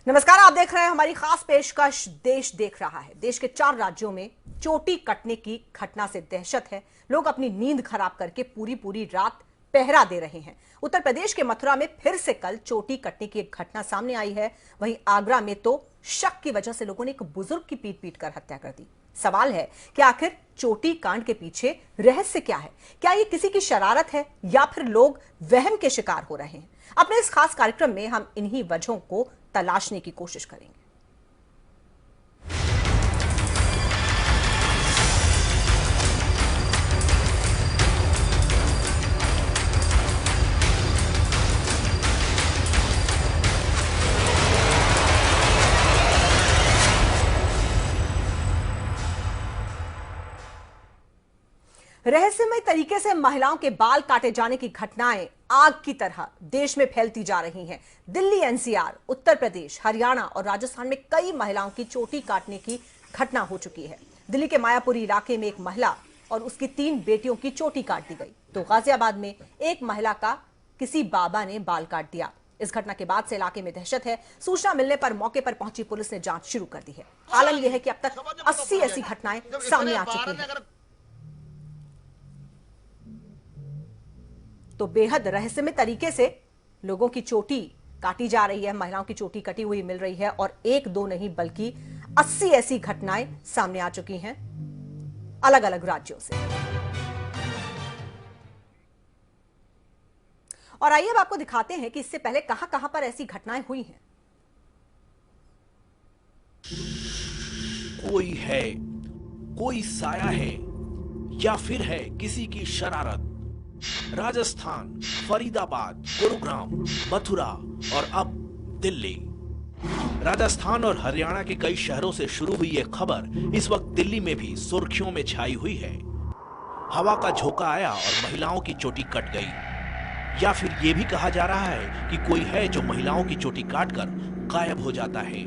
नमस्कार, आप देख रहे हैं हमारी खास पेशकश देश देख रहा है। देश के 4 राज्यों में चोटी कटने की घटना से दहशत है। लोग अपनी नींद खराब करके पूरी पूरी रात पहरा दे रहे हैं। उत्तर प्रदेश के मथुरा में फिर से कल चोटी कटने की एक घटना सामने आई है। वहीं आगरा में तो शक की वजह से लोगों ने एक बुजुर्ग की पीट पीट कर हत्या कर दी। सवाल है कि आखिर चोटी कांड के पीछे रहस्य क्या है? क्या ये किसी की शरारत है या फिर लोग वहम के शिकार हो रहे हैं? अपने इस खास कार्यक्रम में हम इन्हीं वजहों को तलाशने की कोशिश करेंगे। रहस्यमय तरीके से महिलाओं के बाल काटे जाने की घटनाएं आग की तरह देश में फैलती जा रही हैं। दिल्ली, एनसीआर, उत्तर प्रदेश, हरियाणा और राजस्थान में कई महिलाओं की चोटी काटने की घटना हो चुकी है। दिल्ली के मायापुरी इलाके में एक महिला और उसकी 3 बेटियों की चोटी काट दी गई, तो गाजियाबाद में एक महिला का किसी बाबा ने बाल काट दिया। इस घटना के बाद से इलाके में दहशत है। सूचना मिलने पर मौके पर पहुंची पुलिस ने जांच शुरू कर दी है। आलम यह है कि अब तक 80 ऐसी घटनाएं सामने आ चुकी हैं। तो बेहद रहस्यमय तरीके से लोगों की चोटी काटी जा रही है, महिलाओं की चोटी कटी हुई मिल रही है और 1-2 नहीं बल्कि 80 ऐसी घटनाएं सामने आ चुकी हैं अलग अलग राज्यों से। और आइए अब आपको दिखाते हैं कि इससे पहले कहां कहां पर ऐसी घटनाएं हुई हैं। कोई है, कोई साया है या फिर है किसी की शरारत। राजस्थान, फरीदाबाद, गुरुग्राम, मथुरा और अब दिल्ली। राजस्थान और हरियाणा के कई शहरों से शुरू हुई यह खबर इस वक्त दिल्ली में भी सुर्खियों में छाई हुई है। हवा का झोंका आया और महिलाओं की चोटी कट गई। या फिर यह भी कहा जा रहा है कि कोई है जो महिलाओं की चोटी काटकर गायब हो जाता है।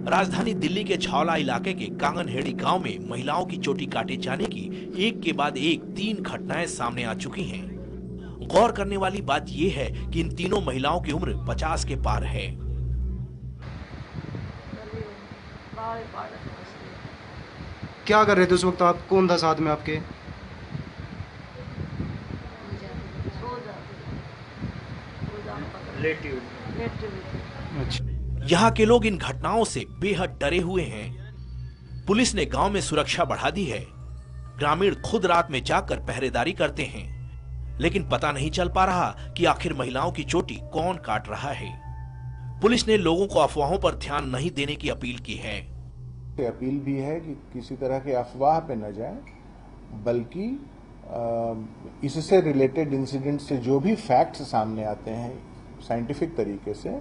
राजधानी दिल्ली के छावला इलाके के कांगनहेड़ी गांव में महिलाओं की चोटी काटे जाने की एक के बाद एक 3 घटनाएं सामने आ चुकी हैं। गौर करने वाली बात यह है कि इन तीनों महिलाओं की उम्र 50 के पार है। क्या कर रहे थे उस वक्त आप? कौन था साथ में आपके? अच्छा। यहाँ के लोग इन घटनाओं से बेहद डरे हुए हैं। पुलिस ने गांव में सुरक्षा बढ़ा दी है। ग्रामीण खुद रात में जाकर पहरेदारी करते हैं, लेकिन पता नहीं चल पा रहा कि आखिर महिलाओं की चोटी कौन काट रहा है। पुलिस ने लोगों को अफवाहों पर ध्यान नहीं देने की अपील की है। अपील भी है कि किसी तरह के अफवाह पे न जाए, बल्कि इससे रिलेटेड इंसिडेंट से जो भी फैक्ट्स सामने आते हैं साइंटिफिक तरीके से,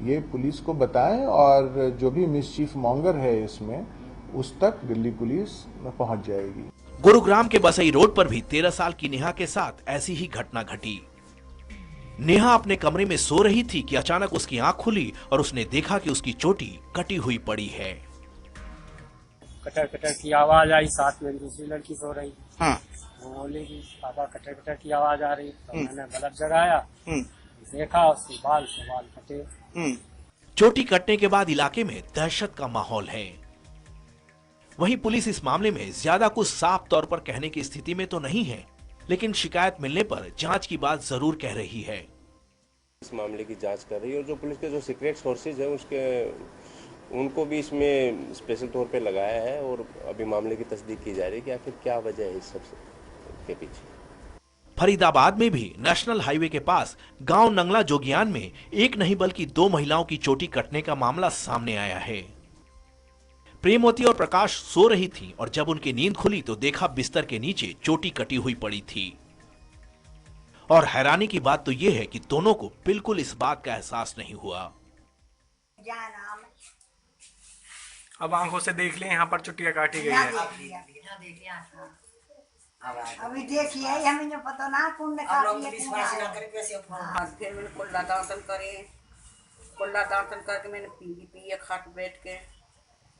ये पुलिस को बताएं और जो भी मिसचीफ मॉन्गर है इसमें, उस तक दिल्ली पुलिस पहुंच जाएगी। गुरुग्राम के बसई रोड पर भी 13 साल की नेहा के साथ ऐसी ही घटना घटी। नेहा अपने कमरे में सो रही थी कि अचानक उसकी आंख खुली और उसने देखा कि उसकी चोटी कटी हुई पड़ी है। कटर कटर की आवाज आई, साथ में दूसरी लड़की सो रही। हाँ। वो बोली कि पापा कटर कटर की आवाज आ रही। तो मैंने बल्ब जगाया, देखा उसके बाल कटे। चोटी कटने के बाद इलाके में दहशत का माहौल है। वहीं पुलिस इस मामले में ज्यादा कुछ साफ तौर पर कहने की स्थिति में तो नहीं है, लेकिन शिकायत मिलने पर जांच की बात जरूर कह रही है। इस मामले की जांच कर रही है और जो पुलिस के जो सीक्रेट सोर्सेज है उनको भी इसमें स्पेशल तौर पे लगाया है और अभी मामले की तस्दीक की जा रही है कि आखिर क्या वजह है इस सब के पीछे। फरीदाबाद में भी नेशनल हाईवे के पास गांव नंगला जोगियान में एक नहीं बल्कि 2 महिलाओं की चोटी कटने का मामला सामने आया है। प्रेमवती और प्रकाश सो रही थीं और जब उनकी नींद खुली तो देखा बिस्तर के नीचे चोटी कटी हुई पड़ी थी। और हैरानी की बात तो यह है कि दोनों को बिल्कुल इस बात का एहसास नहीं हुआ। अब आंखों से देख लें, यहाँ पर चुटिया काटी गई है। अभी देखिए हमें जो पता ना कौन फिर मैंने कुल्ला दातन करके मैंने पी खाट बैठ के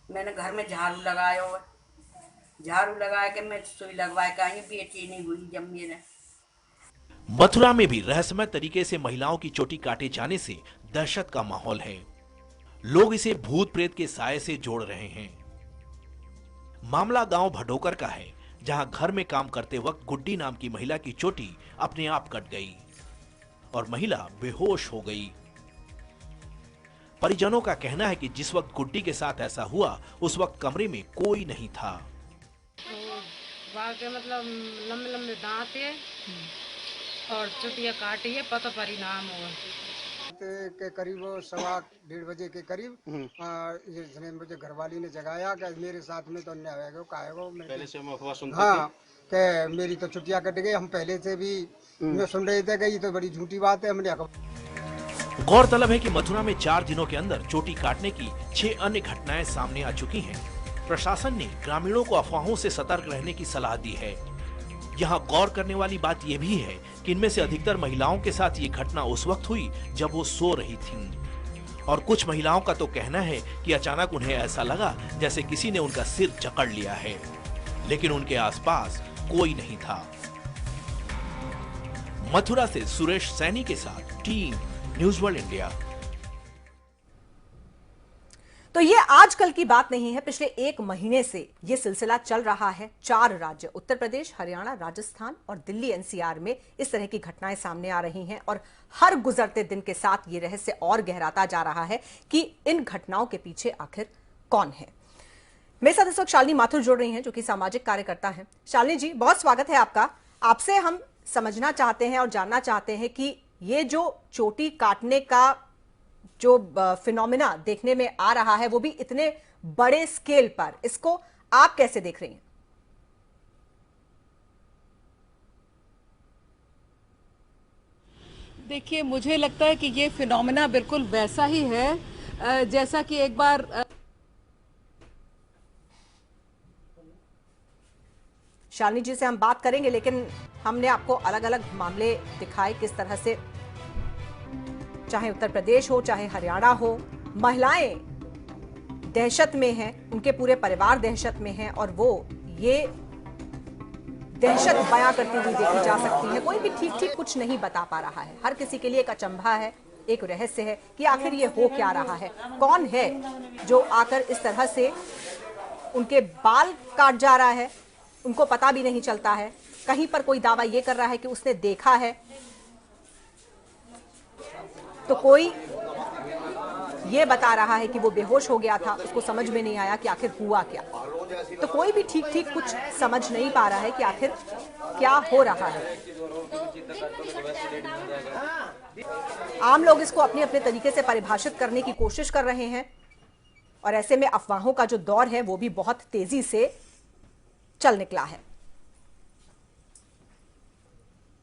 मैंने घर में झाड़ू लगाया और झाड़ू लगा के मैं सुई लगवा के आई। बेटी नहीं हुई जब मेरे। मथुरा में भी रहस्यमय तरीके से महिलाओं की चोटी काटे जाने से दहशत का माहौल है। लोग इसे भूत प्रेत के साये से जोड़ रहे हैं। मामला गांव भडोकर का है, जहां घर में काम करते वक्त गुड्डी नाम की महिला की चोटी अपने आप कट गई और महिला बेहोश हो गई। परिजनों का कहना है कि जिस वक्त गुड्डी के साथ ऐसा हुआ उस वक्त कमरे में कोई नहीं था। के मतलब लंबे लंबे दांत है और चुटिया काटी है, पता परिणाम हुआ के करीब 1:15 बजे के करीब इसने मुझे घरवाली ने जगाया कि मेरे साथ में तो अन्याय होगा, काहेगा पहले से हम अफवाह सुनते थे कि मेरी तो छुट्टियां कट गई। हम पहले से भी मैं सुन रहे थे कि ये तो बड़ी झूठी बात है। हमने गौरतलब है कि मथुरा में 4 दिनों के अंदर चोटी काटने की 6 अन्य घटनाएं सामने आ चुकी हैं। प्रशासन ने ग्रामीणों को अफवाहों से सतर्क रहने की सलाह दी है। यहाँ गौर करने वाली बात यह भी है कि इनमें से अधिकतर महिलाओं के साथ ये घटना उस वक्त हुई जब वो सो रही थीं। और कुछ महिलाओं का तो कहना है कि अचानक उन्हें ऐसा लगा जैसे किसी ने उनका सिर जकड़ लिया है, लेकिन उनके आसपास कोई नहीं था। मथुरा से सुरेश सैनी के साथ टीम न्यूज़ वर्ल्ड इंडिया। तो ये आजकल की बात नहीं है, पिछले 1 महीने से ये सिलसिला चल रहा है। 4 राज्य उत्तर प्रदेश, हरियाणा, राजस्थान और दिल्ली एनसीआर में इस तरह की घटनाएं सामने आ रही हैं और हर गुजरते दिन के साथ ये रहस्य और गहराता जा रहा है कि इन घटनाओं के पीछे आखिर कौन है। मेरे साथ इस वक्त शालिनी माथुर जुड़ रही हैं, जो कि सामाजिक कार्यकर्ता हैं। शालिनी जी, बहुत स्वागत है आपका। आपसे हम समझना चाहते हैं और जानना चाहते हैं कि ये जो चोटी काटने का जो फिनोमिना देखने में आ रहा है, वो भी इतने बड़े स्केल पर, इसको आप कैसे देख रही हैं? देखिए, मुझे लगता है कि ये फिनोमिना बिल्कुल वैसा ही है जैसा कि एक बार शालिनी जी से हम बात करेंगे, लेकिन हमने आपको अलग अलग मामले दिखाए किस तरह से, चाहे उत्तर प्रदेश हो चाहे हरियाणा हो, महिलाएं दहशत में हैं, उनके पूरे परिवार दहशत में हैं और वो ये दहशत बयां करती हुई देखी जा सकती है। कोई भी ठीक ठीक कुछ नहीं बता पा रहा है। हर किसी के लिए एक अचंभा है, एक रहस्य है कि आखिर ये हो क्या रहा है। कौन है जो आकर इस तरह से उनके बाल काट जा रहा है, उनको पता भी नहीं चलता है। कहीं पर कोई दावा ये कर रहा है कि उसने देखा है, तो कोई ये बता रहा है कि वो बेहोश हो गया था, उसको समझ में नहीं आया कि आखिर हुआ क्या। तो कोई भी ठीक ठीक कुछ समझ नहीं पा रहा है कि आखिर क्या हो रहा है। आम लोग इसको अपने अपने तरीके से परिभाषित करने की कोशिश कर रहे हैं और ऐसे में अफवाहों का जो दौर है वो भी बहुत तेजी से चल निकला है।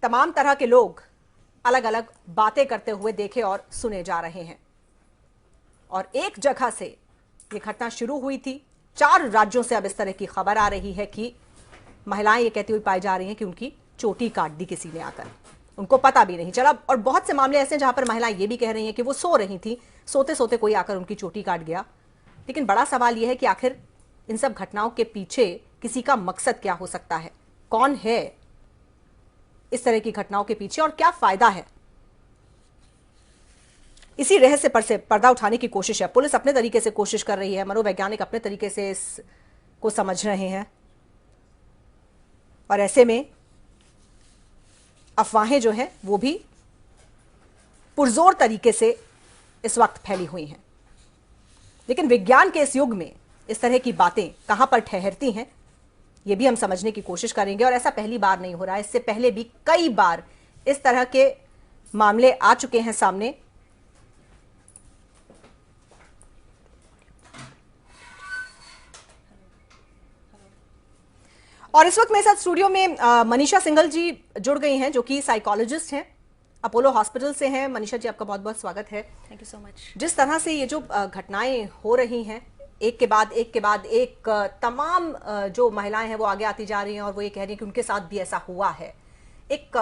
तमाम तरह के लोग अलग अलग बातें करते हुए देखे और सुने जा रहे हैं और एक जगह से ये घटना शुरू हुई थी। 4 राज्यों से अब इस तरह की खबर आ रही है कि महिलाएं ये कहती हुई पाई जा रही हैं कि उनकी चोटी काट दी किसी ने आकर, उनको पता भी नहीं चला। और बहुत से मामले ऐसे हैं जहां पर महिलाएं ये भी कह रही हैं कि वो सो रही थी, सोते सोते कोई आकर उनकी चोटी काट गया। लेकिन बड़ा सवाल यह है कि आखिर इन सब घटनाओं के पीछे किसी का मकसद क्या हो सकता है, कौन है इस तरह की घटनाओं के पीछे और क्या फायदा है। इसी रहस्य पर से पर्दा उठाने की कोशिश है। पुलिस अपने तरीके से कोशिश कर रही है, मनोवैज्ञानिक अपने तरीके से इसको समझ रहे हैं और ऐसे में अफवाहें जो हैं वो भी पुरजोर तरीके से इस वक्त फैली हुई हैं। लेकिन विज्ञान के इस युग में इस तरह की बातें कहां पर ठहरती हैं, ये भी हम समझने की कोशिश करेंगे। और ऐसा पहली बार नहीं हो रहा है, इससे पहले भी कई बार इस तरह के मामले आ चुके हैं सामने। और इस वक्त मेरे साथ स्टूडियो में मनीषा सिंघल जी जुड़ गई हैं, जो कि साइकोलॉजिस्ट हैं, अपोलो हॉस्पिटल से हैं। मनीषा जी, आपका बहुत बहुत स्वागत है। Thank you so much. जिस तरह से ये जो घटनाएं हो रही हैं, एक के बाद एक तमाम जो महिलाएं हैं वो आगे आती जा रही हैं और वो ये कह रही हैं कि उनके साथ भी ऐसा हुआ है। एक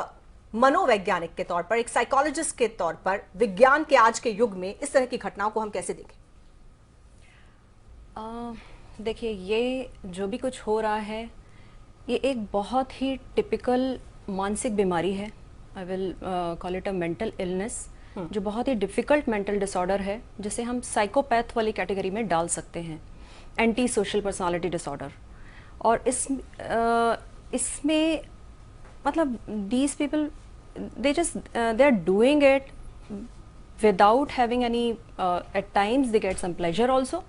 मनोवैज्ञानिक के तौर पर, एक साइकोलॉजिस्ट के तौर पर, विज्ञान के आज के युग में इस तरह की घटनाओं को हम कैसे देखें? देखिए, ये जो भी कुछ हो रहा है ये एक बहुत ही टिपिकल मानसिक बीमारी है। I will call it a mental illness, जो बहुत ही डिफ़िकल्ट मेंटल डिसऑर्डर है, जिसे हम साइकोपैथ वाली कैटेगरी में डाल सकते हैं, एंटी सोशल पर्सनालिटी डिसऑर्डर। और इसमें मतलब these people they are doing it without having any, at times they get some pleasure also,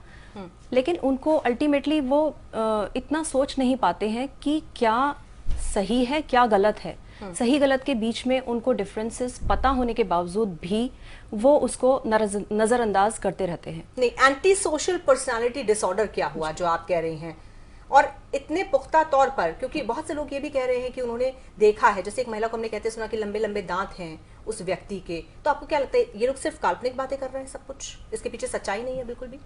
लेकिन उनको अल्टीमेटली वो इतना सोच नहीं पाते हैं कि क्या सही है क्या गलत है। सही गलत के बीच में उनको डिफरेंसेस पता होने के बावजूद भी वो उसको नजरअंदाज करते रहते हैं। नहीं, एंटी सोशल पर्सनालिटी डिसऑर्डर क्या हुआ जो आप कह रही हैं, और इतने पुख्ता तौर पर, क्योंकि बहुत से लोग ये भी कह रहे हैं कि उन्होंने देखा है, जैसे एक महिला को हमने कहते सुना कि लंबे लंबे दांत हैं उस व्यक्ति के, तो आपको क्या लगता है ये लोग सिर्फ काल्पनिक बातें कर रहे हैं, सब कुछ इसके पीछे सच्चाई नहीं है बिल्कुल भी?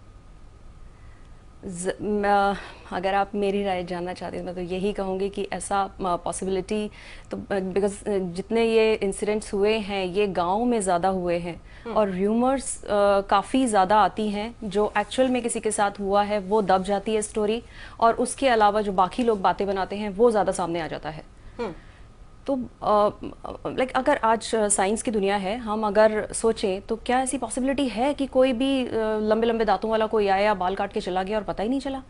अगर आप मेरी राय जानना चाहते हैं, मैं तो यही कहूँगी कि ऐसा पॉसिबिलिटी तो, बिकॉज जितने ये इंसिडेंट्स हुए हैं ये गांव में ज़्यादा हुए हैं, और र्यूमर्स काफ़ी ज़्यादा आती हैं। जो एक्चुअल में किसी के साथ हुआ है वो दब जाती है स्टोरी, और उसके अलावा जो बाकी लोग बातें बनाते हैं वो ज़्यादा सामने आ जाता है। तो लाइक अगर आज साइंस की दुनिया है, हम अगर सोचें तो क्या ऐसी पॉसिबिलिटी है कि कोई भी लंबे लंबे दांतों वाला कोई आया, बाल काट के चला गया और पता ही नहीं चला?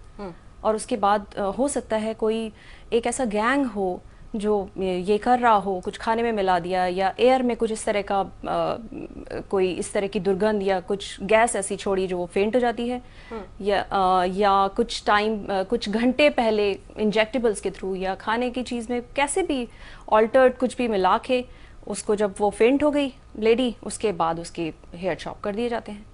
और उसके बाद हो सकता है कोई एक ऐसा गैंग हो जो ये कर रहा हो, कुछ खाने में मिला दिया, या एयर में कुछ इस तरह का कोई इस तरह की दुर्गंध या कुछ गैस ऐसी छोड़ी जो वो फेंट हो जाती है, या कुछ टाइम कुछ घंटे पहले इंजेक्टेबल्स के थ्रू या खाने की चीज़ में कैसे भी ऑल्टर्ड कुछ भी मिला के उसको जब वो फेंट हो गई लेडी, उसके बाद उसके हेयर चॉप कर दिए जाते हैं।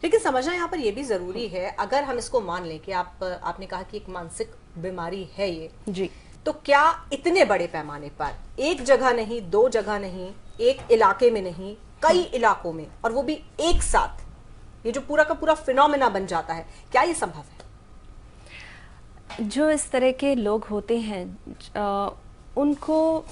लेकिन समझना यहाँ पर ये भी जरूरी है, अगर हम इसको मान लें कि आपने कहा कि एक मानसिक बीमारी है ये जी, तो क्या इतने बड़े पैमाने पर एक जगह नहीं, दो जगह नहीं, एक इलाके में नहीं, कई इलाकों में, और वो भी एक साथ, ये जो पूरा का पूरा फिनोमेना बन जाता है, क्या ये संभव है? जो इस तरह के लोग होते हैं उनको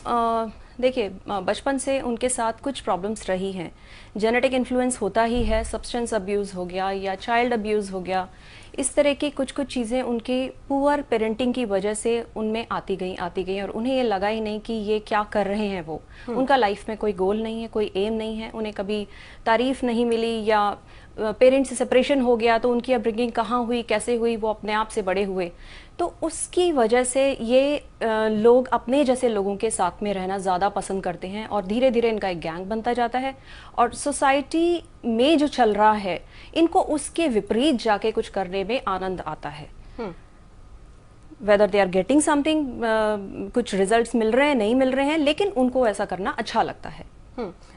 देखिए बचपन से उनके साथ कुछ प्रॉब्लम्स रही हैं, जेनेटिक इन्फ्लुएंस होता ही है, सब्सटेंस अब्यूज़ हो गया या चाइल्ड अब्यूज़ हो गया, इस तरह की कुछ चीज़ें उनके पुअर पेरेंटिंग की वजह से उनमें आती गई और उन्हें ये लगा ही नहीं कि ये क्या कर रहे हैं वो। उनका लाइफ में कोई गोल नहीं है, कोई एम नहीं है, उन्हें कभी तारीफ नहीं मिली, या पेरेंट्स से सेपरेशन हो गया तो उनकी अपब्रिंगिंग कहाँ हुई, कैसे हुई, वो अपने आप से बड़े हुए। तो उसकी वजह से ये लोग अपने जैसे लोगों के साथ में रहना ज़्यादा पसंद करते हैं, और धीरे धीरे इनका एक गैंग बनता जाता है, और सोसाइटी में जो चल रहा है इनको उसके विपरीत जाके कुछ करने में आनंद आता है। Whether they are getting something, कुछ रिजल्ट्स मिल रहे हैं नहीं मिल रहे हैं, लेकिन उनको ऐसा करना अच्छा लगता है।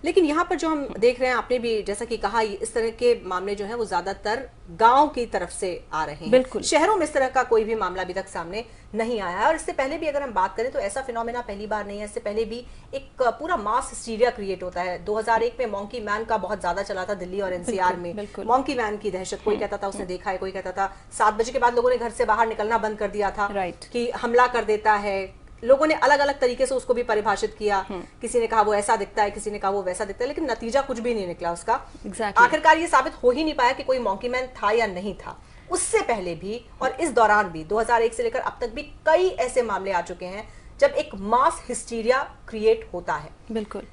लेकिन यहाँ पर जो हम देख रहे हैं, आपने भी जैसा कि कहा, इस तरह के मामले जो हैं वो ज्यादातर गांव की तरफ से आ रहे हैं। बिल्कुल, शहरों में इस तरह का कोई भी मामला अभी तक सामने नहीं आया है। और इससे पहले भी अगर हम बात करें तो ऐसा फिनोमेना पहली बार नहीं है, इससे पहले भी एक पूरा मास हिस्टीरिया क्रिएट होता है। 2001 में मॉन्की मैन का बहुत ज्यादा चला था दिल्ली और एनसीआर में। मॉन्की मैन की दहशत, कोई कहता था उसने देखा है, कोई कहता था 7 बजे के बाद लोगों ने घर से बाहर निकलना बंद कर दिया था कि हमला कर देता है। लोगों ने अलग अलग तरीके से उसको भी परिभाषित किया, किसी ने कहा वो ऐसा दिखता है, किसी ने कहा वो वैसा दिखता है, लेकिन नतीजा कुछ भी नहीं निकला उसका। आखिरकार ये साबित हो ही नहीं पाया कि कोई मॉन्की मैन था या नहीं था। उससे पहले भी और इस दौरान भी 2001 से लेकर अब तक भी कई ऐसे मामले आ चुके हैं जब एक मास हिस्टीरिया क्रिएट होता है। बिल्कुल,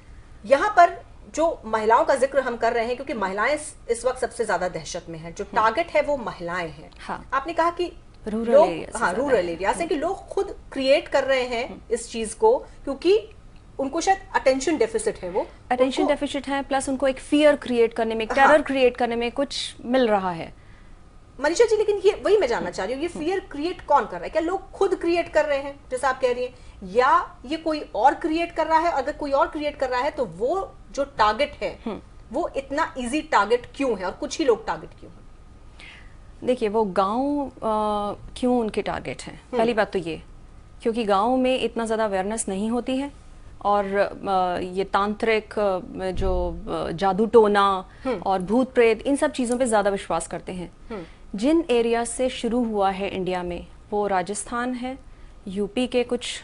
यहाँ पर जो महिलाओं का जिक्र हम कर रहे हैं, क्योंकि महिलाएं इस वक्त सबसे ज्यादा दहशत में हैं, जो टारगेट है वो महिलाएं हैं। आपने कहा कि रूरल एरिया से कि लोग खुद क्रिएट कर रहे हैं इस चीज को, क्योंकि उनको शायद अटेंशन डेफिसिट है, वो अटेंशन डेफिसिट है, प्लस उनको एक फियर क्रिएट करने में, टेरर क्रिएट करने में कुछ मिल रहा है। मनीषा जी, लेकिन ये वही मैं जानना चाह रही हूँ, ये फियर क्रिएट कौन कर रहा है? क्या लोग खुद क्रिएट कर रहे हैं जैसा आप कह रही हैं, या ये कोई और क्रिएट कर रहा है? अगर कोई और क्रिएट कर रहा है तो वो जो टारगेट है वो इतना इजी टारगेट क्यों है, और कुछ ही लोग टारगेट क्यों है? देखिए, वो गांव क्यों उनके टारगेट हैं? पहली बात तो ये, क्योंकि गांव में इतना ज़्यादा अवेयरनेस नहीं होती है, और ये तांत्रिक जो जादू टोना और भूत प्रेत, इन सब चीज़ों पे ज़्यादा विश्वास करते हैं। जिन एरिया से शुरू हुआ है इंडिया में, वो राजस्थान है, यूपी के कुछ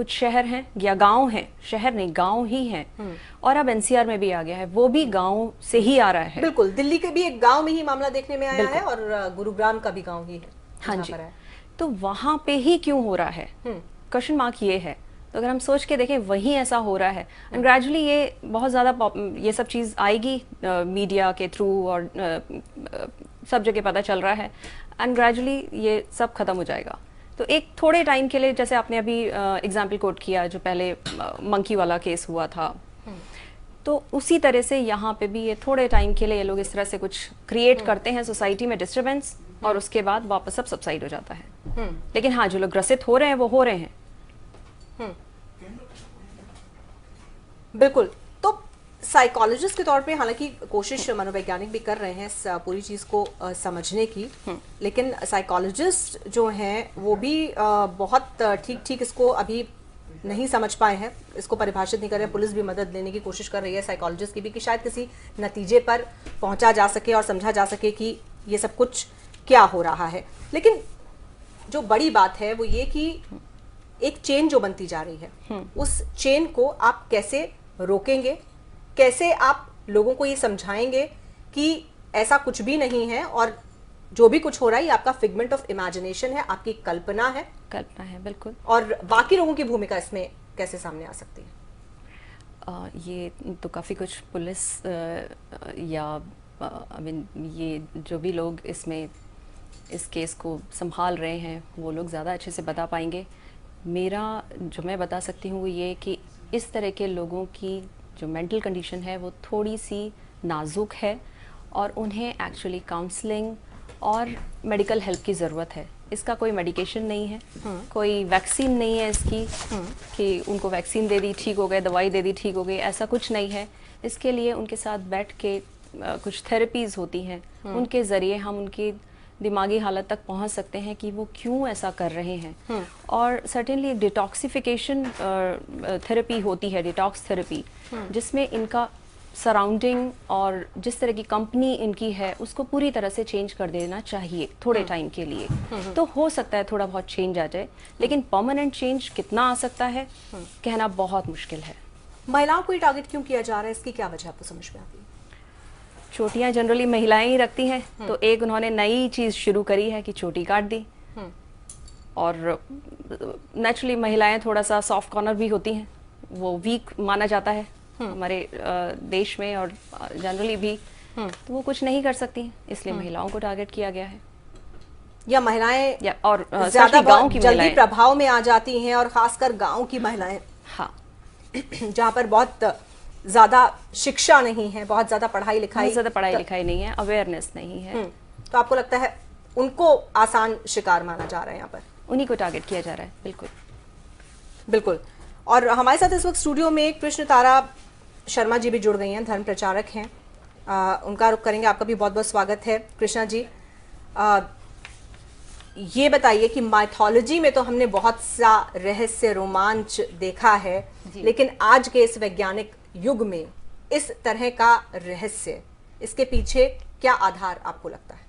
शहर हैं या गांव हैं, शहर नहीं गांव ही हैं, और अब एनसीआर में भी आ गया है, वो भी गांव से ही आ रहा है। बिल्कुल, दिल्ली के भी एक गांव में ही मामला देखने में आया है, और गुरुग्राम का भी गांव ही है। हाँ जी, तो वहां पे ही क्यों हो रहा है? क्वेश्चन मार्क ये है। तो अगर हम सोच के देखें वहीं ऐसा हो रहा है, एंड ग्रेजुअली ये बहुत ज़्यादा ये सब चीज़ आएगी मीडिया के थ्रू, और सब जगह पता चल रहा है, एंड ग्रेजुअली ये सब खत्म हो जाएगा। तो एक थोड़े टाइम के लिए, जैसे आपने अभी एग्जाम्पल कोट किया जो पहले मंकी वाला केस हुआ था, तो उसी तरह से यहाँ पे भी ये थोड़े टाइम के लिए ये लोग इस तरह से कुछ क्रिएट करते हैं सोसाइटी में डिस्टर्बेंस, और उसके बाद वापस सब सबसाइड हो जाता है। लेकिन हाँ, जो लोग ग्रसित हो रहे हैं वो हो रहे हैं। बिल्कुल। तो साइकोलॉजिस्ट के तौर पे हालांकि कोशिश मनोवैज्ञानिक भी कर रहे हैं इस पूरी चीज़ को समझने की, लेकिन साइकोलॉजिस्ट जो हैं वो भी बहुत ठीक इसको अभी नहीं समझ पाए हैं, इसको परिभाषित नहीं कर रहे हैं। पुलिस भी मदद लेने की कोशिश कर रही है साइकोलॉजिस्ट की भी, कि शायद किसी नतीजे पर पहुंचा जा सके और समझा जा सके कि ये सब कुछ क्या हो रहा है। लेकिन जो बड़ी बात है वो ये कि एक चेन जो बनती जा रही है, उस चेन को आप कैसे रोकेंगे, कैसे आप लोगों को ये समझाएंगे कि ऐसा कुछ भी नहीं है और जो भी कुछ हो रहा है ये आपका फिगमेंट ऑफ इमेजिनेशन है, आपकी कल्पना है। कल्पना है, बिल्कुल। और बाकी लोगों की भूमिका इसमें कैसे सामने आ सकती है? ये तो काफ़ी कुछ पुलिस या आई मीन ये जो भी लोग इसमें इस केस को संभाल रहे हैं वो लोग ज़्यादा अच्छे से बता पाएंगे। मेरा जो मैं बता सकती हूँ वो ये कि इस तरह के लोगों की जो मेंटल कंडीशन है वो थोड़ी सी नाजुक है, और उन्हें एक्चुअली काउंसलिंग और मेडिकल हेल्प की ज़रूरत है। इसका कोई मेडिकेशन नहीं है, कोई वैक्सीन नहीं है इसकी कि उनको वैक्सीन दे दी ठीक हो गए, दवाई दे दी ठीक हो गई, ऐसा कुछ नहीं है। इसके लिए उनके साथ बैठ के कुछ थेरेपीज़ होती हैं, उनके ज़रिए हम उनकी दिमागी हालत तक पहुंच सकते हैं कि वो क्यों ऐसा कर रहे हैं। और सर्टेनली डिटॉक्सिफिकेशन थेरेपी होती है, डिटॉक्स थेरेपी, जिसमें इनका सराउंडिंग और जिस तरह की कंपनी इनकी है उसको पूरी तरह से चेंज कर देना चाहिए थोड़े टाइम के लिए। तो हो सकता है थोड़ा बहुत चेंज आ जाए, लेकिन परमानेंट चेंज कितना आ सकता है कहना बहुत मुश्किल है। महिलाओं को ही टारगेट क्यों किया जा रहा है, इसकी क्या वजह आपको समझ में आती है? चोटियां जनरली महिलाएं ही रखती हैं, तो एक उन्होंने नई चीज शुरू करी है कि चोटी काट दी, और नेचुरली महिलाएं थोड़ा सा सॉफ्ट कॉर्नर भी होती हैं, वो वीक माना जाता है हमारे देश में और जनरली भी, तो वो कुछ नहीं कर सकती, इसलिए महिलाओं को टारगेट किया गया है। या महिलाएं या और ज्यादा गांव की जल्दी प्रभाव में आ जाती हैं, और खासकर गांव की महिलाएं, हाँ, जहाँ पर बहुत ज्यादा शिक्षा नहीं है, बहुत ज्यादा पढ़ाई लिखाई नहीं है, अवेयरनेस नहीं है, तो आपको लगता है उनको आसान शिकार माना जा रहा है, यहाँ पर उन्हीं को टारगेट किया जा रहा है। बिल्कुल बिल्कुल। और हमारे साथ इस वक्त स्टूडियो में कृष्ण तारा शर्मा जी भी जुड़ गई हैं, धर्म प्रचारक हैं, उनका रुख करेंगे। आपका भी बहुत बहुत स्वागत है कृष्णा जी। ये बताइए कि माइथोलॉजी में तो हमने बहुत सा रहस्य रोमांच देखा है, लेकिन आज के इस वैज्ञानिक युग में इस तरह का रहस्य, इसके पीछे क्या आधार आपको लगता है?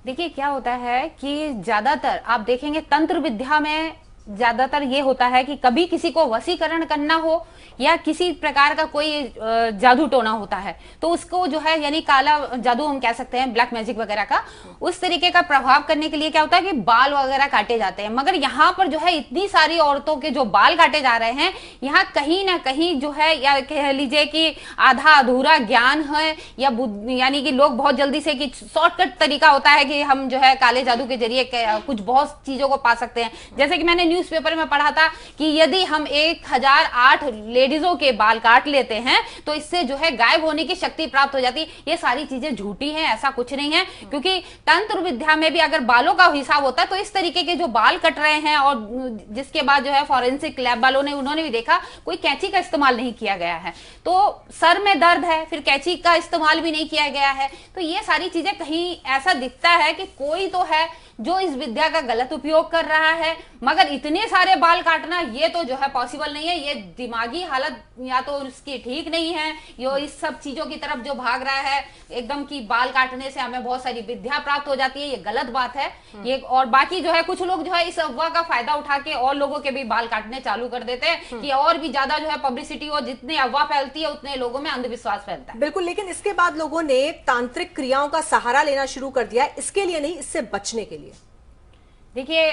देखिए क्या होता है कि ज्यादातर आप देखेंगे तंत्र विद्या में ज्यादातर ये होता है कि कभी किसी को वशीकरण करना हो या किसी प्रकार का कोई जादू टोना होता है तो उसको जो है यानी काला जादू हम कह सकते हैं, ब्लैक मैजिक वगैरह का, उस तरीके का प्रभाव करने के लिए क्या होता है कि बाल वगैरह काटे जाते हैं। मगर यहाँ पर जो है इतनी सारी औरतों के जो बाल काटे जा रहे हैं, यहाँ कहीं ना कहीं जो है या कह लीजिए कि आधा अधूरा ज्ञान है, या यानी कि लोग बहुत जल्दी से कि शॉर्टकट तरीका होता है कि हम जो है काले जादू के जरिए कुछ बहुत चीजों को पा सकते हैं। जैसे कि मैंने न्यूज़पेपर में पढ़ा था कि यदि हम 1008 लेडीजों के बाल काट लेते हैं तो इससे जो है गायब होने की शक्ति प्राप्त हो जाती है। ये सारी चीजें झूठी हैं, ऐसा कुछ नहीं है, क्योंकि तंत्र विद्या में भी अगर बालों का हिसाब होता है तो इस तरीके के जो बाल कट रहे हैं और जिसके बाद जो है फॉरेंसिक लैब वालों ने उन्होंने भी देखा कोई कैंची का इस्तेमाल नहीं किया गया है, तो सर में दर्द है फिर कैंची का इस्तेमाल भी नहीं किया गया है। तो ये सारी चीजें कहीं ऐसा दिखता है कि कोई तो है जो इस विद्या का गलत उपयोग कर रहा है, मगर इतने सारे बाल काटना ये तो जो है पॉसिबल नहीं है। ये दिमागी हालत या तो उसकी ठीक नहीं है, यो इस सब चीजों की तरफ जो भाग रहा है एकदम कि बाल काटने से हमें बहुत सारी विद्या प्राप्त हो जाती है, ये गलत बात है ये। और बाकी जो है कुछ लोग जो है इस अफवाह का फायदा उठा के और लोगों के भी बाल काटने चालू कर देते हैं कि और भी ज्यादा जो है पब्लिसिटी हो, जितनी अफवाह फैलती है उतने लोगों में अंधविश्वास फैलता है। बिल्कुल, लेकिन इसके बाद लोगों ने तांत्रिक क्रियाओं का सहारा लेना शुरू कर दिया, इसके लिए नहीं, इससे बचने के लिए। देखिए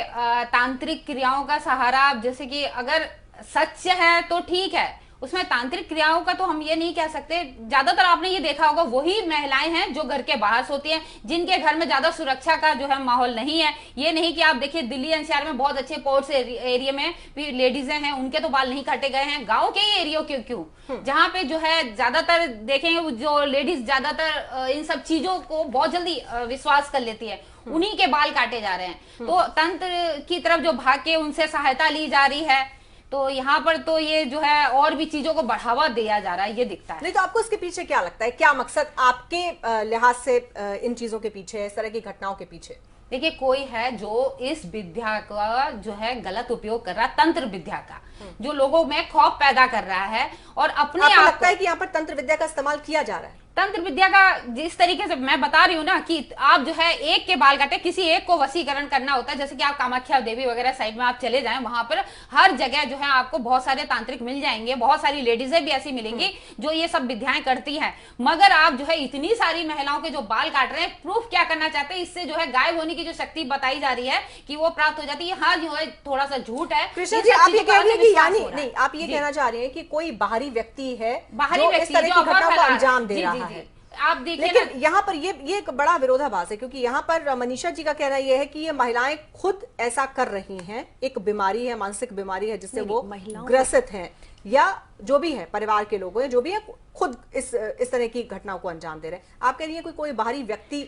तांत्रिक क्रियाओं का सहारा, जैसे कि अगर सच है तो ठीक है, उसमें तांत्रिक क्रियाओं का तो हम ये नहीं कह सकते। ज्यादातर आपने ये देखा होगा वही महिलाएं हैं जो घर के बाहर सोती हैं, जिनके घर में ज्यादा सुरक्षा का जो है माहौल नहीं है। ये नहीं कि आप देखिए दिल्ली एनसीआर में बहुत अच्छे पोर्ट्स एरिया में भी लेडीजें हैं, उनके तो बाल नहीं काटे गए हैं। गाँव के ही एरियो क्यों जहाँ पे जो है ज्यादातर देखेंगे जो लेडीज ज्यादातर इन सब चीजों को बहुत जल्दी विश्वास कर लेती है, उन्हीं के बाल काटे जा रहे हैं। तो तंत्र की तरफ जो भाग के उनसे सहायता ली जा रही है, तो यहाँ पर तो ये जो है और भी चीजों को बढ़ावा दिया जा रहा है, ये दिखता है। नहीं तो आपको इसके पीछे क्या लगता है, क्या मकसद आपके लिहाज से इन चीजों के पीछे, इस तरह की घटनाओं के पीछे? देखिए, कोई है जो इस विद्या का जो है गलत उपयोग कर रहा है, तंत्र विद्या का, जो लोगों में खौफ पैदा कर रहा है और अपने आप लगता है कि यहाँ पर तंत्र विद्या का इस्तेमाल किया जा रहा है? तंत्र विद्या का जिस तरीके से मैं बता रही हूँ ना कि आप जो है एक के बाल काटे, किसी एक को वशीकरण करना होता है। जैसे कि आप कामाख्या देवी वगैरह साइड में आप चले जाएं, वहां पर हर जगह जो है आपको बहुत सारे तांत्रिक मिल जाएंगे, बहुत सारी लेडीजें भी ऐसी मिलेंगी जो ये सब विद्याएं करती हैं। मगर आप जो है इतनी सारी महिलाओं के जो बाल काट रहे हैं, प्रूफ क्या करना चाहते हैं? इससे जो है गायब होने की जो शक्ति बताई जा रही है कि वो प्राप्त हो जाती है। हाँ जो है थोड़ा सा झूठ है। कृष्णा जी, आप ये कह रही है कि यानी नहीं, आप ये कहना चाह रहे हैं कि कोई बाहरी व्यक्ति है, बाहरी व्यक्ति जो घटना को अंजाम दे रहा है। आप देखिए, लेकिन यहाँ पर ये एक बड़ा विरोधाभास है, क्योंकि यहाँ पर मनीषा जी का कहना यह है कि ये महिलाएं खुद ऐसा कर रही हैं, एक बीमारी है, मानसिक बीमारी है जिससे वो ग्रसित हैं, या जो भी है परिवार के लोग हैं, जो भी है खुद इस तरह की घटनाओं को अंजाम दे रहे हैं। आप कह रही है कोई बाहरी व्यक्ति।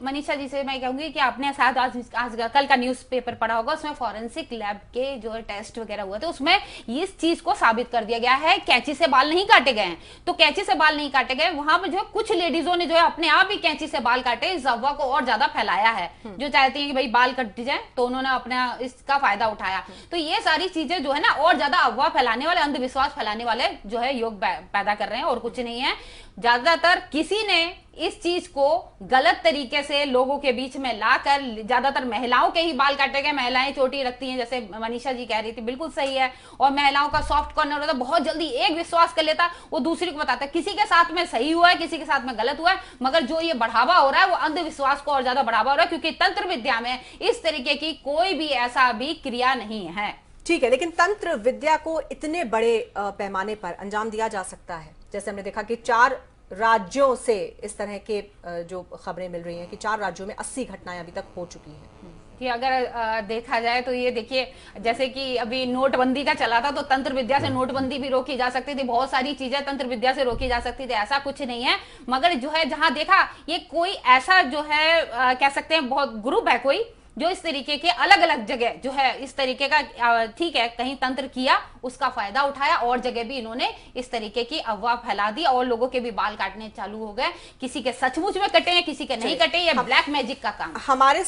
मनीषा जी से मैं कहूंगी कि आपने साथ आज कल का न्यूज़पेपर पढ़ा होगा, उसमें फॉरेंसिक लैब के जो टेस्ट वगैरह हुए थे, उसमें इस चीज को साबित कर दिया गया है, कैंची से बाल नहीं काटे गए हैं। तो कैंची से बाल नहीं काटे गए, वहां पर जो है कुछ लेडीजों ने जो है अपने आप ही कैंची से बाल काटे, इस अफवाह को और ज्यादा फैलाया है। जो चाहती है कि भाई बाल कट जाए, तो उन्होंने अपना इसका फायदा उठाया। तो ये सारी चीजें जो है ना और ज्यादा अफवाह फैलाने वाले, अंधविश्वास फैलाने वाले जो है योग पैदा कर रहे हैं, और कुछ नहीं है। ज्यादातर किसी ने इस चीज को गलत तरीके से लोगों के बीच में लाकर, ज्यादातर महिलाओं के ही बाल काटे गए, महिलाएं चोटी रखती हैं, जैसे मनीषा जी कह रही थी, बिल्कुल सही है। और महिलाओं का सॉफ्ट कॉर्नर होता है, बहुत जल्दी एक विश्वास कर लेता, वो दूसरी को बताता है। किसी के साथ में सही हुआ है, किसी के साथ में गलत हुआ है, मगर जो ये बढ़ावा हो रहा है वो अंधविश्वास को और ज्यादा बढ़ावा हो रहा है, क्योंकि तंत्र विद्या में इस तरीके की कोई भी ऐसा भी क्रिया नहीं है। ठीक है, लेकिन तंत्र विद्या को इतने बड़े पैमाने पर अंजाम दिया जा सकता है, जैसे हमने देखा कि 4 राज्यों से इस तरह के जो खबरें मिल रही हैं कि 4 राज्यों में 80 घटनाएं अभी तक हो चुकी हैं। कि अगर देखा जाए तो ये देखिए, जैसे कि अभी नोटबंदी का चला था, तो तंत्र विद्या से नोटबंदी भी रोकी जा सकती थी, बहुत सारी चीजें तंत्र विद्या से रोकी जा सकती थी, ऐसा कुछ नहीं है। मगर जो है जहां देखा, ये कोई ऐसा जो है कह सकते हैं बहुत ग्रुप है कोई, जो इस तरीके के अलग अलग जगह जो है इस तरीके का, ठीक है, कहीं तंत्र किया, उसका फायदा उठाया, और जगह भी इन्होंने इस तरीके की अफवाह फैला दी, और लोगों के भी बाल काटने चालू हो गए। किसी के सचमुच में कटे हैं, किसी के नहीं कटे, ये ब्लैक मैजिक का काम। हमारे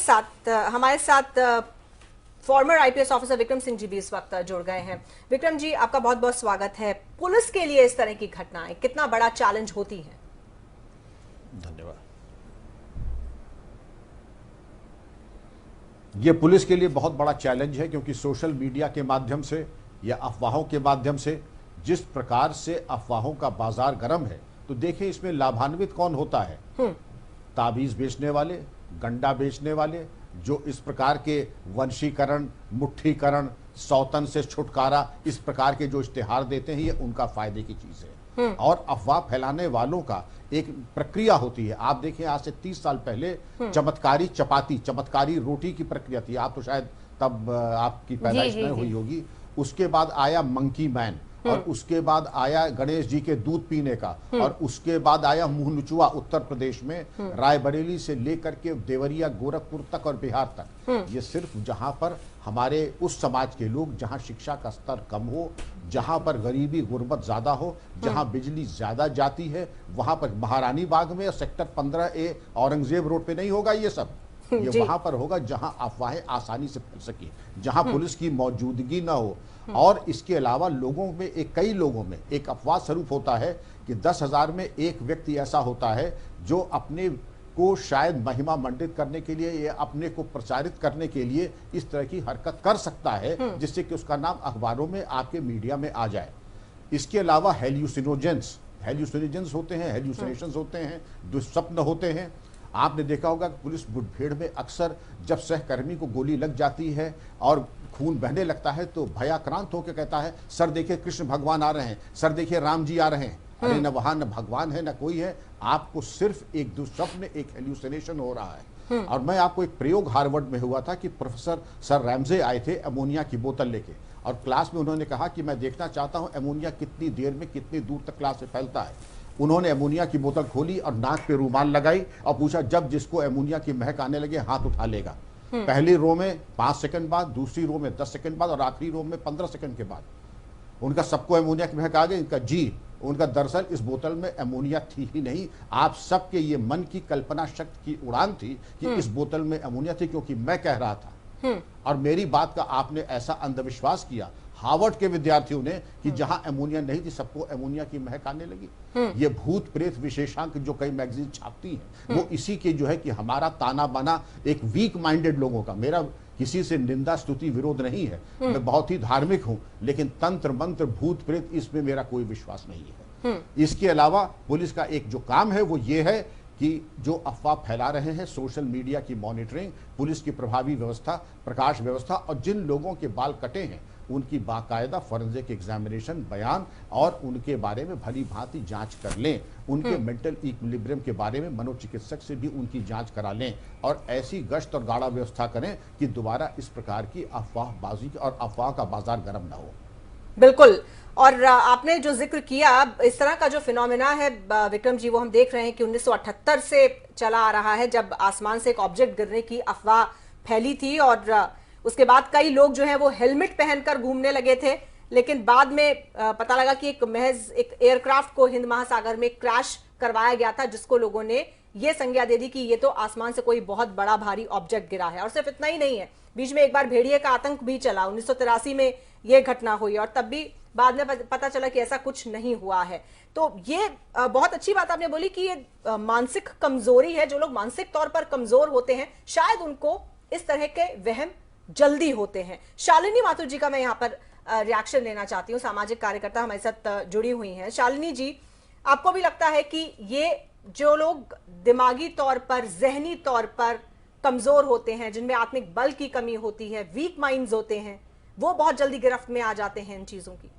साथ former IPS officer Vikram Singh ji भी इस वक्त जुड़ गए हैं। विक्रम जी, आपका बहुत बहुत स्वागत है। पुलिस के लिए इस तरह की घटनाएं कितना बड़ा चैलेंज होती है? धन्यवाद। ये पुलिस के लिए बहुत बड़ा चैलेंज है, क्योंकि सोशल मीडिया के माध्यम से या अफवाहों के माध्यम से जिस प्रकार से अफवाहों का बाजार गर्म है, तो देखें इसमें लाभान्वित कौन होता है? ताबीज बेचने वाले, गंडा बेचने वाले, जो इस प्रकार के वंशीकरण, मुट्ठीकरण, सौतन से छुटकारा, इस प्रकार के जो इश्तिहार देते हैं, ये उनका फायदे की चीज है। और अफवाह फैलाने वालों का एक प्रक्रिया होती है। आप देखें, आज से 30 साल पहले चमत्कारी चपाती, चमत्कारी रोटी की प्रक्रिया थी। आप तो शायद तब आपकी पैदाइश नहीं हुई होगी। उसके बाद आया मंकी मैन, और उसके बाद आया गणेश जी के दूध पीने का, और उसके बाद आया मुंह नुचुआ उत्तर प्रदेश में, रायबरेली से लेकर के देवरिया, गोरखपुर तक और बिहार तक। ये सिर्फ जहां पर हमारे उस समाज के लोग, जहां शिक्षा का स्तर कम हो, जहां पर गरीबी गुर्बत ज्यादा हो, जहां बिजली ज्यादा जाती है, वहां पर महारानी बाग में सेक्टर 15A औरंगजेब रोड पे नहीं होगा ये सब। ये वहां पर होगा जहां अफवाहें आसानी से फैल सके, जहां पुलिस की मौजूदगी ना हो। और इसके अलावा लोगों में कई लोगों में एक अफवाह स्वरूप होता है कि 10,000 में एक व्यक्ति ऐसा होता है जो अपने को शायद महिमा मंडित करने के लिए या अपने को प्रचारित करने के लिए इस तरह की हरकत कर सकता है, जिससे कि उसका नाम अखबारों में, आपके मीडिया में आ जाए। इसके अलावा हेल्यूसिनोजेंस होते हैं, हेल्यूसिनेशंस होते हैं, दुस्वप्न होते हैं, आपने देखा होगा कि पुलिस मुठभेड़ में अक्सर जब सहकर्मी को गोली लग जाती है और खून बहने लगता है तो भयाक्रांत होकर कहता है, सर देखिए कृष्ण भगवान आ रहे हैं, सर देखिए राम जी आ रहे हैं। अरे न वहां न भगवान है न कोई है, आपको सिर्फ एक दुस्वप्न, एक हेल्यूसिनेशन हो रहा है। और मैं आपको एक प्रयोग हार्वर्ड में हुआ था कि प्रोफेसर सर रैमजे आए थे अमोनिया की बोतल लेके, और क्लास में उन्होंने कहा कि मैं देखना चाहता हूं अमोनिया कितनी देर में कितनी दूर तक क्लास में फैलता है। उन्होंने अमोनिया की बोतल खोली और नाक पे रूमाल लगाई और पूछा, जब जिसको अमोनिया की महक आने लगे हाथ उठा लेगा। पहली रो में 5 सेकंड बाद, दूसरी रो में 10 सेकंड बाद और आखिरी रो में 15 सेकंड के बाद उनका सबको अमोनिया की महक आ गई। इनका जी, उनका दरअसल इस बोतल में अमोनिया थी ही नहीं, आप सबके ये मन की कल्पना शक्ति की उड़ान थी कि इस बोतल में अमोनिया थी, क्योंकि मैं कह रहा था। और मेरी बात का आपने ऐसा अंधविश्वास किया हार्वर्ड के विद्यार्थियों ने कि जहां अमोनिया नहीं थी सबको अमोनिया की महक आने लगी। ये भूत प्रेत विशेषांक जो कई मैगजीन छापती हैं वो इसी के जो है कि हमारा ताना बाना एक वीक माइंडेड लोगों का। मेरा किसी से निंदा स्तुति विरोध नहीं है, मैं बहुत ही धार्मिक हूं, लेकिन तंत्र मंत्र भूत प्रेत इसमें मेरा कोई विश्वास नहीं है। इसके अलावा पुलिस का एक जो काम है वो ये है कि जो अफवाह फैला रहे हैं, सोशल मीडिया की मॉनिटरिंग, पुलिस की प्रभावी व्यवस्था, प्रकाश व्यवस्था, और जिन लोगों के बाल कटे हैं उनकी बाकायदा फॉरेंसिक एग्जामिनेशन, बयान और उनके बारे में भली भांति जांच कर लें। उनके मेंटल इक्विलिब्रियम के बारे में मनोचिकित्सक से भी उनकी जांच करा लें और ऐसी गश्त और गाढ़ा व्यवस्था करें कि दोबारा इस प्रकार की अफवाहबाजी और अफवाह का बाजार गर्म ना हो। बिल्कुल। और आपने जो जिक्र किया, इस तरह का जो फिनोमेना है विक्रम जी, वो हम देख रहे हैं कि 1978 से चला आ रहा है, जब आसमान से एक ऑब्जेक्ट गिरने की अफवाह फैली थी और उसके बाद कई लोग जो हैं वो हेलमेट पहनकर घूमने लगे थे, लेकिन बाद में पता लगा कि महज एक एयरक्राफ्ट को हिंद महासागर में क्रैश करवाया गया था, जिसको लोगों ने ये संज्ञा दे दी कि ये तो आसमान से कोई बहुत बड़ा भारी ऑब्जेक्ट गिरा है। और सिर्फ इतना ही नहीं है, बीच में एक बार भेड़िए का आतंक भी चला, 1983 में ये घटना हुई और तब भी बाद में पता चला कि ऐसा कुछ नहीं हुआ है। तो ये बहुत अच्छी बात आपने बोली कि ये मानसिक कमजोरी है। जो लोग मानसिक तौर पर कमजोर होते हैं शायद उनको इस तरह के वहम जल्दी होते हैं। शालिनी माथुर जी का मैं यहाँ पर रिएक्शन लेना चाहती हूँ, सामाजिक कार्यकर्ता हमारे साथ जुड़ी हुई हैं। शालिनी जी, आपको भी लगता है कि ये जो लोग दिमागी तौर पर, जहनी तौर पर कमजोर होते हैं, जिनमें आत्मिक बल की कमी होती है, वीक माइंड्स होते हैं, वो बहुत जल्दी गिरफ्त में आ जाते हैं इन चीजों की?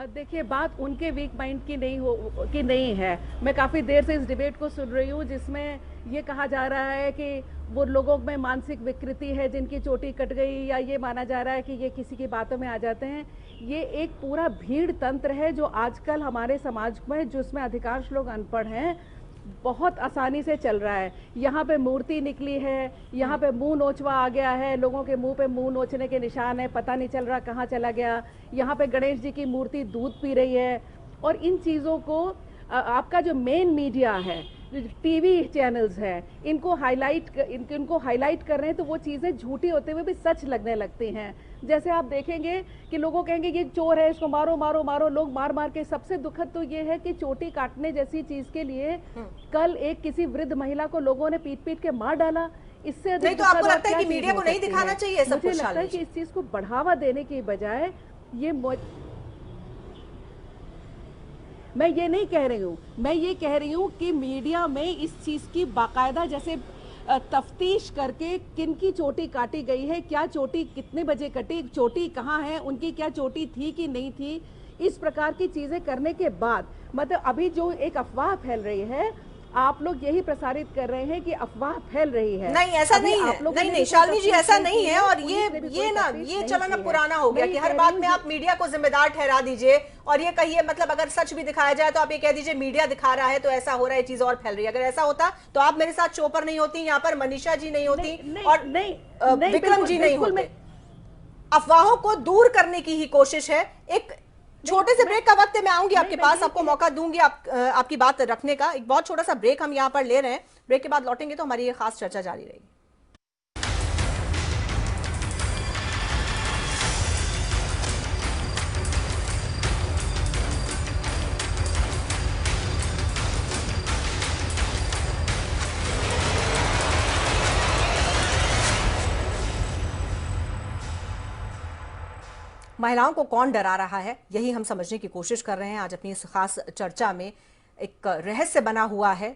देखिए, बात उनके वीक माइंड की नहीं है। मैं काफ़ी देर से इस डिबेट को सुन रही हूँ जिसमें ये कहा जा रहा है कि वो लोगों में मानसिक विकृति है, जिनकी चोटी कट गई, या ये माना जा रहा है कि ये किसी की बातों में आ जाते हैं। ये एक पूरा भीड़ तंत्र है जो आजकल हमारे समाज में, जिसमें अधिकांश लोग अनपढ़ हैं, बहुत आसानी से चल रहा है। यहाँ पे मूर्ति निकली है, यहाँ पे मुंह नोचवा आ गया है, लोगों के मुंह पे मुंह नोचने के निशान है, पता नहीं चल रहा कहाँ चला गया। यहाँ पे गणेश जी की मूर्ति दूध पी रही है। और इन चीज़ों को आपका जो मेन मीडिया है, टीवी चैनल्स हैं, इनको हाईलाइट कर रहे हैं, तो वो चीज़ें झूठी होते हुए भी सच लगने लगती हैं। जैसे आप देखेंगे कि लोगों कहेंगे ये चोर है, इसको मारो मारो मारो, लोग मार मार के। सबसे दुखद तो ये है कि चोटी काटने जैसी चीज के लिए कल एक किसी वृद्ध महिला को लोगों ने पीट पीट के मार डाला। इससे नहीं, तो आपको लगता है कि मीडिया को नहीं दिखाना चाहिए सब कुछ? मुझे लगता है कि इस चीज को बढ़ावा देने की बजाय मैं ये नहीं कह रही हूँ, मैं ये कह रही हूँ कि मीडिया में इस चीज़ की बाकायदा जैसे तफ्तीश करके किनकी चोटी काटी गई है, क्या चोटी कितने बजे कटी, चोटी कहाँ है, उनकी क्या चोटी थी कि नहीं थी, इस प्रकार की चीज़ें करने के बाद, मतलब अभी जो एक अफवाह फैल रही है, आप लोग यही प्रसारित कर रहे हैं कि अफवाह फैल रही है। नहीं, ऐसा नहीं है। नहीं शालिनी जी, ऐसा नहीं है। और ये चलन पुराना हो गया कि हर बात में आप मीडिया को जिम्मेदार ठहरा दीजिए और ये कहिए, मतलब अगर सच भी दिखाया जाए तो आप ये कह दीजिए मीडिया दिखा रहा है तो ऐसा हो रहा है, चीज और फैल रही है। अगर ऐसा होता तो आप मेरे साथ शो पर नहीं होती, यहाँ पर मनीषा जी नहीं होती और विक्रम जी नहीं होते। अफवाहों को दूर करने की ही कोशिश है। एक छोटे से ब्रेक का वक्त है, मैं आऊंगी आपके पास, आपको मौका दूंगी आपकी बात रखने का। एक बहुत छोटा सा ब्रेक हम यहाँ पर ले रहे हैं, ब्रेक के बाद लौटेंगे तो हमारी ये खास चर्चा जारी रहेगी। महिलाओं को कौन डरा रहा है, यही हम समझने की कोशिश कर रहे हैं। आज अपनी इस खास चर्चा में एक रहस्य बना हुआ है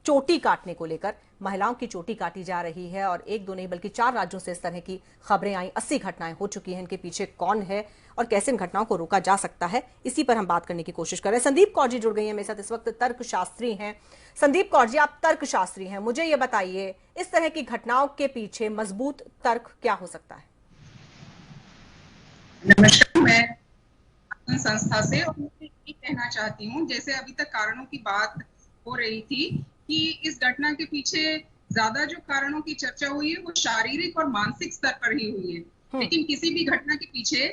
चोटी काटने को लेकर। महिलाओं की चोटी काटी जा रही है और एक दो नहीं बल्कि 4 राज्यों से इस तरह की खबरें आई। 80 घटनाएं हो चुकी हैं। इनके पीछे कौन है और कैसे इन घटनाओं को रोका जा सकता है, इसी पर हम बात करने की कोशिश कर रहे हैं। संदीप कौर जी जुड़ गई हैं मेरे साथ इस वक्त, तर्कशास्त्री हैं। संदीप कौर जी, आप तर्कशास्त्री हैं, मुझे ये बताइए इस तरह की घटनाओं के पीछे मजबूत तर्क क्या हो सकता है? नमस्कार, मैं अपनी संस्था से और मैं ये कहना चाहती हूँ, जैसे अभी तक कारणों की बात हो रही थी कि इस घटना के पीछे ज्यादा जो कारणों की चर्चा हुई है वो शारीरिक और मानसिक स्तर पर ही हुई है। लेकिन किसी भी घटना के पीछे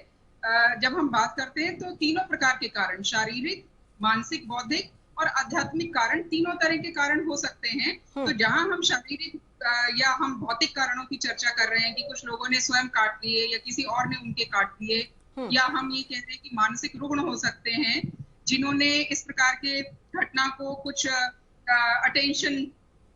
जब हम बात करते हैं तो तीनों प्रकार के कारण, शारीरिक, मानसिक, बौद्धिक और आध्यात्मिक कारण, तीनों तरह के कारण हो सकते हैं। तो जहां हम शारीरिक या हम भौतिक कारणों की चर्चा कर रहे हैं कि कुछ लोगों ने स्वयं काट लिए या किसी और ने उनके काट लिए, या हम ये कह रहे हैं कि मानसिक रुग्ण हो सकते हैं जिन्होंने इस प्रकार के घटना को कुछ अटेंशन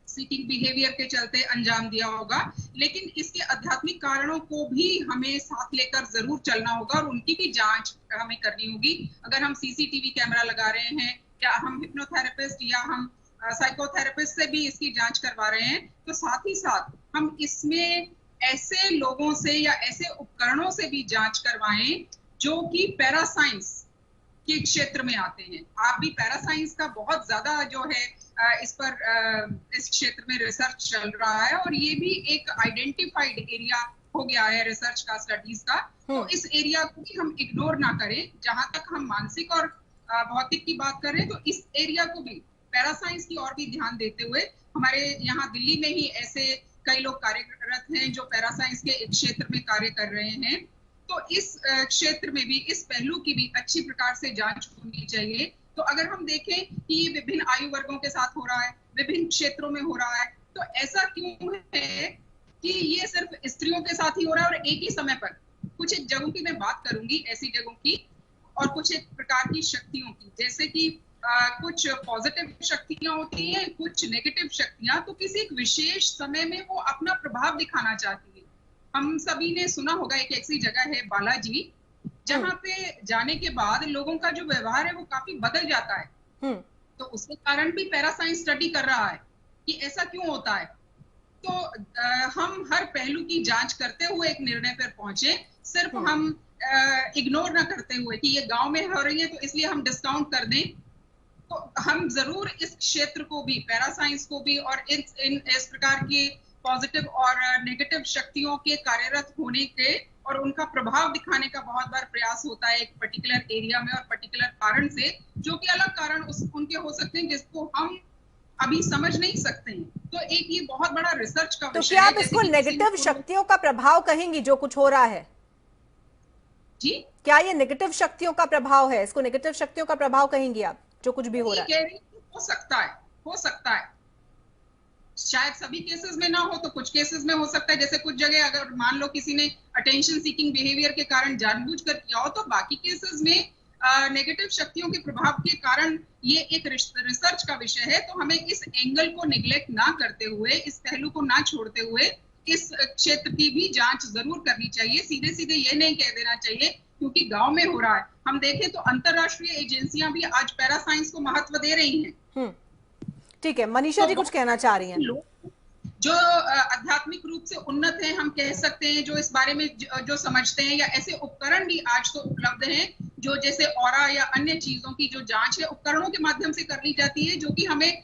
सीकिंग बिहेवियर के चलते अंजाम दिया होगा। लेकिन इसके आध्यात्मिक कारणों को भी हमें साथ लेकर जरूर चलना होगा और उनकी भी जांच हमें करनी होगी। अगर हम सीसीटीवी कैमरा लगा रहे हैं या हम हिप्नोथेरेपिस्ट या हम साइकोथेरेपिस्ट से भी इसकी जांच करवा रहे हैं, तो साथ ही साथ हम इसमें ऐसे लोगों से या ऐसे उपकरणों से भी जांच करवाएं जो कि पैरासाइंस के क्षेत्र में आते हैं। आप भी पैरासाइंस का बहुत ज्यादा जो है इस क्षेत्र में रिसर्च चल रहा है और ये भी एक आइडेंटिफाइड एरिया हो गया है रिसर्च का, स्टडीज का। तो इस एरिया को भी हम इग्नोर ना करें। जहां तक हम मानसिक और भौतिक की बात कर रहे हैं तो इस एरिया को भी, पैरासाइंस की ओर भी ध्यान देते हुए, हमारे यहाँ दिल्ली में ही ऐसे कई लोग कार्यरत हैं जो पैरासाइंस के क्षेत्र में कार्य कर रहे हैं। तो इस क्षेत्र में भी, इस पहलू की भी अच्छी प्रकार से जांच होनी चाहिए। तो अगर हम देखें कि ये विभिन्न आयु वर्गों के साथ हो रहा है, विभिन्न क्षेत्रों में हो रहा है, तो ऐसा क्यों है कि ये सिर्फ स्त्रियों के साथ ही हो रहा है और एक ही समय पर? कुछ एक जगहों की मैं बात करूंगी, ऐसी जगहों की, और कुछ एक प्रकार की शक्तियों की, जैसे कि कुछ पॉजिटिव शक्तियां होती हैं, कुछ नेगेटिव शक्तियां। तो किसी एक विशेष समय में वो अपना प्रभाव दिखाना चाहती है। हम सभी ने सुना होगा एक ऐसी जगह है बालाजी, जहाँ पे जाने के बाद लोगों का जो व्यवहार है वो काफी बदल जाता है। तो उसके कारण भी पैरासाइंस स्टडी कर रहा है कि ऐसा क्यों होता है। तो हम हर पहलू की जांच करते हुए एक निर्णय पर पहुंचे, सिर्फ हम इग्नोर ना करते हुए कि ये गांव में हो रही है तो इसलिए हम डिस्काउंट कर दें। तो हम जरूर इस क्षेत्र को भी, पैरासाइंस को भी और इस प्रकार की पॉजिटिव और नेगेटिव शक्तियों के कार्यरत होने के और उनका प्रभाव दिखाने का बहुत बार प्रयास होता है एक पर्टिकुलर एरिया में और पर्टिकुलर कारण से, जो कि अलग कारण उनके हो सकते हैं जिसको हम अभी समझ नहीं सकते हैं। तो एक ये बहुत बड़ा रिसर्च का विषय है। क्या आप इसको नेगेटिव शक्तियों का प्रभाव कहेंगी जो कुछ हो रहा है? जी, क्या ये नेगेटिव शक्तियों का प्रभाव है? इसको नेगेटिव शक्तियों का प्रभाव कहेंगी आप जो कुछ भी हो रहा है? हो सकता है। शायद सभी केसेस में ना हो तो कुछ केसेस में हो सकता है। जैसे कुछ जगह अगर मान लो किसी ने अटेंशन सीकिंग बिहेवियर के कारण जानबूझकर किया हो, तो बाकी केसेस में नेगेटिव शक्तियों के प्रभाव के कारण ये एक रिसर्च का विषय है। तो हमें इस एंगल को निग्लेक्ट ना करते हुए, इस पहलू को ना छोड़ते हुए इस क्षेत्र की भी जांच जरूर करनी चाहिए। सीधे सीधे ये नहीं कह देना चाहिए क्योंकि गांव में हो रहा है। हम देखें तो अंतरराष्ट्रीय एजेंसियां भी आज पैरासाइंस को महत्व दे रही हैं। ठीक है, मनीषा जी कुछ कहना चाह रही हैं। जो आध्यात्मिक रूप से उन्नत हैं, हम कह सकते हैं, जो इस बारे में जो समझते हैं, या ऐसे उपकरण भी आज तो उपलब्ध हैं जो जैसे ऑरा या अन्य चीजों की जो जांच है उपकरणों के माध्यम से कर ली जाती है, जो कि हमें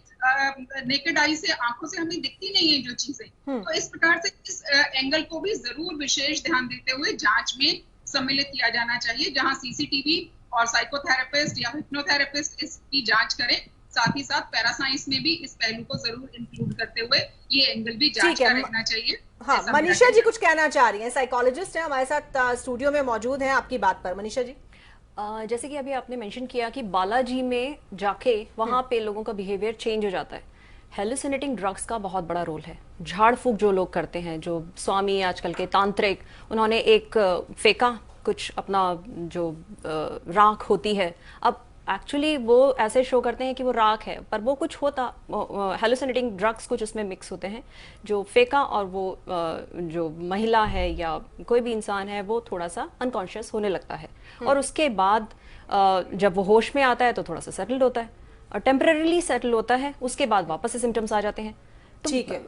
नेकेड आई से, आंखों से हमें दिखती नहीं है जो चीजें। तो इस प्रकार से इस एंगल को भी जरूर विशेष ध्यान देते हुए जांच में सम्मिलित किया जाना चाहिए, जहां सीसीटीवी और साइकोथेरेपिस्ट या हिप्नोथेरेपिस्ट इसकी जांच करें। साथ ही साथ पैरासाइंस में भी इस पहलू को जरूर इंक्लूड करते हुए ये एंगल भी जांच का रहना चाहिए। हाँ, मनीषा जी कुछ कहना चाह रही हैं, साइकोलॉजिस्ट हैं हमारे साथ स्टूडियो में मौजूद हैं आपकी बात पर। मनीषा जी, जैसे कि अभी आपने मेंशन किया कि बालाजी में जाके वहां पे लोगों का बिहेवियर चेंज हो जाता है। हेलुसिनेटिंग ड्रग्स का बहुत बड़ा रोल है। झाड़ फूक जो लोग करते हैं, जो स्वामी आजकल के तांत्रिक, उन्होंने एक फेंका कुछ अपना जो राख होती है, अब एक्चुअली वो ऐसे शो करते हैं कि वो राख है, पर वो कुछ होता, हेलुसिनेटिंग ड्रग्स कुछ उसमें मिक्स होते हैं जो फेंका, और वो जो महिला है या कोई भी इंसान है वो थोड़ा सा अनकॉन्शियस होने लगता है, और उसके बाद जब वो होश में आता है तो थोड़ा सा सेटल्ड होता है और टेम्परेरीली सेटल होता है, उसके बाद वापस से सिम्टम्स आ जाते हैं। ठीक है,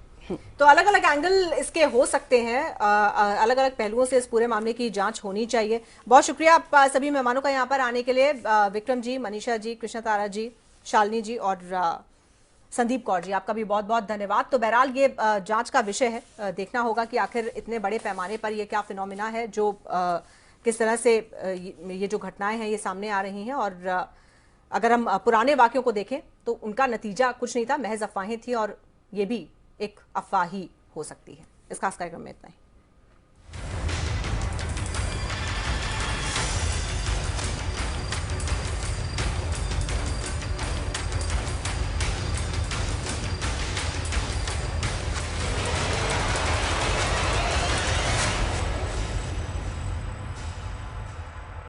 तो अलग अलग एंगल इसके हो सकते हैं, अलग अलग पहलुओं से इस पूरे मामले की जांच होनी चाहिए। बहुत शुक्रिया आप सभी मेहमानों का यहाँ पर आने के लिए, विक्रम जी, मनीषा जी, कृष्णा तारा जी, शालिनी जी और संदीप कौर जी, आपका भी बहुत बहुत धन्यवाद। तो बहरहाल ये जांच का विषय है, देखना होगा कि आखिर इतने बड़े पैमाने पर ये क्या फिनोमिना है जो किस तरह से ये जो घटनाएं हैं ये सामने आ रही हैं। और अगर हम पुराने वाक्यों को देखें तो उनका नतीजा कुछ नहीं था, महज अफवाहें थी, और ये भी एक अफवाह ही हो सकती है। इस खास कार्यक्रम में इतना ही।